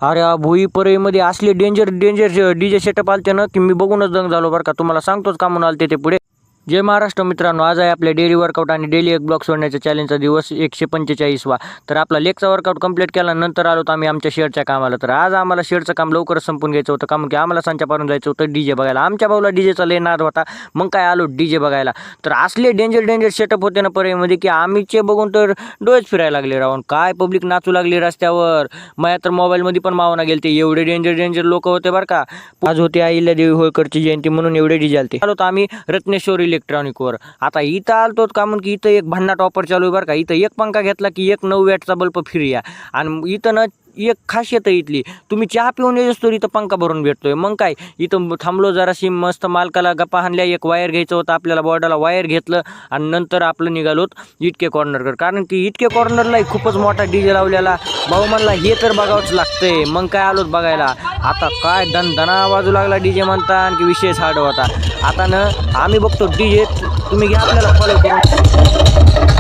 अरे भोई परळीमध्ये असले danger danger DJ setup आलते ना की मी बघूनच दंग झालो बरं का. तुम्हाला सांगतोच का म्हणून आलते ते पुढे. जय महाराष्ट्र मित्रांनो, आज आहे आपल्या डेली वर्कआउट आणि डेली एक ब्लॉक सोडण्याच्या चॅलेंजचा दिवस 145वा. तर आपला लेगचा वर्कआउट कंप्लीट केल्यानंतर आलो आम्ही आमच्या शेडच्या कामाला. तर आज आम्हाला शेडचं काम लवकरच संपून घ्यायचं होतं, कारण की आम्हाला सांच्या पारून जायचं होतं डीजे बघायला. आमच्या भाऊला डीजेचा लय नाद होता, मग काय आलो डीजे बघायला. तर असले डेंजर डेंजर सेटअप होते ना परळीमध्ये की आम्हीचे बघून तर डोळेच फिरायला लागले राहून. काय पब्लिक नाचू लागली रस्त्यावर. माझ्या तर मोबाईलमध्ये पण मावना गेलते, एवढे डेंजर डेंजर लोक होते बरं का. आज होती अहिल्यादेवी होळकरची जयंती म्हणून एवढे डीजे आलते. आलो आम्ही रत्नेश्वर इलेक्ट्रॉनिकवर. आता इथं आलतो का म्हणून की इथं एक भन्नाट ऑफर चालू आहे बरं का. इथं एक पंखा घेतला की एक 9 वॅटचा बल्ब फ्री आहे. आणि इथं ना एक खासियत आहे इथली, तुम्ही चहा पिऊन येतोस तर इथं पंखा भरून भेटतोय. मग काय इथं थांबलो जराशी, मस्त मालकाला गप्पा हाणल्या. एक वायर घ्यायचं होतं आपल्याला, बॉर्डाला वायर घेतलं आणि नंतर आपलं निघालोत इटके कॉर्नरकडे. कारण की इटके कॉर्नरला खूपच मोठा डीजे लावलेला. भाऊ म्हणला हे तर बघावंच लागतंय. मग काय आलोत बघायला. आता काय दणदणा वाजू लागला डीजे म्हणता की विषयच हार्ड होता. आता ना आम्ही बघतो डीजे, तुम्ही घ्या आपल्याला फॉलो करून.